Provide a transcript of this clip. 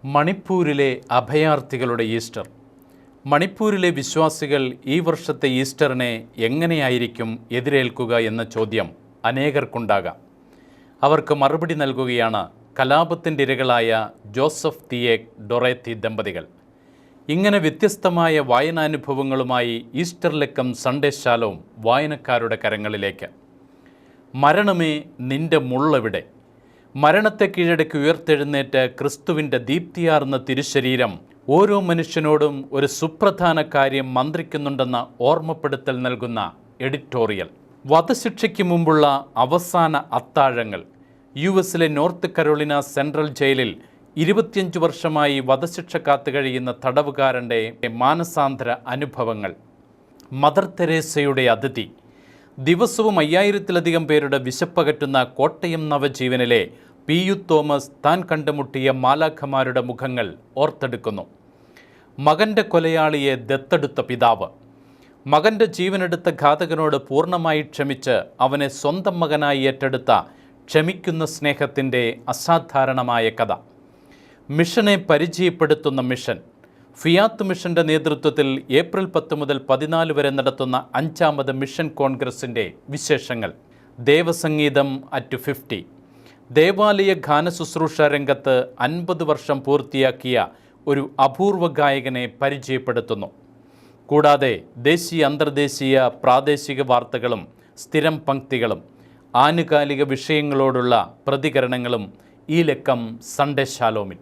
മണിപ്പൂരിലെ അഭയാർത്ഥികളുടെ ഈസ്റ്റർ. മണിപ്പൂരിലെ വിശ്വാസികൾ ഈ വർഷത്തെ ഈസ്റ്ററിനെ എങ്ങനെയായിരിക്കും എതിരേൽക്കുക എന്ന ചോദ്യം അനേകർക്കുണ്ടാകാം. അവർക്ക് മറുപടി നൽകുകയാണ് കലാപത്തിൻ്റെ ഇരകളായ ജോസഫ് തിയേക് ഡൊറേത്തി ദമ്പതികൾ. ഇങ്ങനെ വ്യത്യസ്തമായ വായനാനുഭവങ്ങളുമായി ഈസ്റ്റർ ലക്കം സൺഡേ ശാലോം വായനക്കാരുടെ കരങ്ങളിലേക്ക്. മരണമേ നിന്റെ മുള്ളെവിടെ? മരണത്തെ കീഴടക്കി ഉയർത്തെഴുന്നേറ്റ് ക്രിസ്തുവിൻ്റെ ദീപ്തിയാർന്ന തിരുശരീരം ഓരോ മനുഷ്യനോടും ഒരു സുപ്രധാന കാര്യം മന്ത്രിക്കുന്നുണ്ടെന്ന ഓർമ്മപ്പെടുത്തൽ നൽകുന്ന എഡിറ്റോറിയൽ. വധശിക്ഷയ്ക്ക് മുമ്പുള്ള അവസാന അത്താഴങ്ങൾ. US നോർത്ത് കരോളിന സെൻട്രൽ ജയിലിൽ 25 വർഷമായി വധശിക്ഷ കാത്തുകഴിയുന്ന തടവുകാരൻ്റെ മാനസാന്തര അനുഭവങ്ങൾ. മദർ തെരേസയുടെ അതിഥി. ദിവസവും 5000-ലധികം പേരുടെ വിശപ്പകറ്റുന്ന കോട്ടയം നവജീവനിലെ PU തോമസ് താൻ കണ്ടുമുട്ടിയ മാലാഖമാരുടെ മുഖങ്ങൾ ഓർത്തെടുക്കുന്നു. മകൻ്റെ കൊലയാളിയെ ദത്തെടുത്ത പിതാവ്. മകൻ്റെ ജീവനെടുത്ത ഘാതകനോട് പൂർണ്ണമായി ക്ഷമിച്ച് അവനെ സ്വന്തം മകനായി ഏറ്റെടുത്ത ക്ഷമിക്കുന്ന സ്നേഹത്തിൻ്റെ അസാധാരണമായ കഥ. മിഷനെ പരിചയപ്പെടുത്തുന്ന മിഷൻ. ഫിയാത്ത് മിഷൻ്റെ നേതൃത്വത്തിൽ ഏപ്രിൽ 10 മുതൽ 14 വരെ നടത്തുന്ന 5ാമത് മിഷൻ കോൺഗ്രസിൻ്റെ വിശേഷങ്ങൾ. ദേവസംഗീതം at 50. ദേവാലയ ഗാനശുശ്രൂഷ രംഗത്ത് 50 വർഷം പൂർത്തിയാക്കിയ ഒരു അപൂർവ ഗായകനെ പരിചയപ്പെടുത്തുന്നു. കൂടാതെ ദേശീയ അന്തർദേശീയ പ്രാദേശിക വാർത്തകളും സ്ഥിരം പങ്ക്തികളും ആനുകാലിക വിഷയങ്ങളോടുള്ള പ്രതികരണങ്ങളും ഈ ലക്കം സൺഡേ ശാലോമിൽ.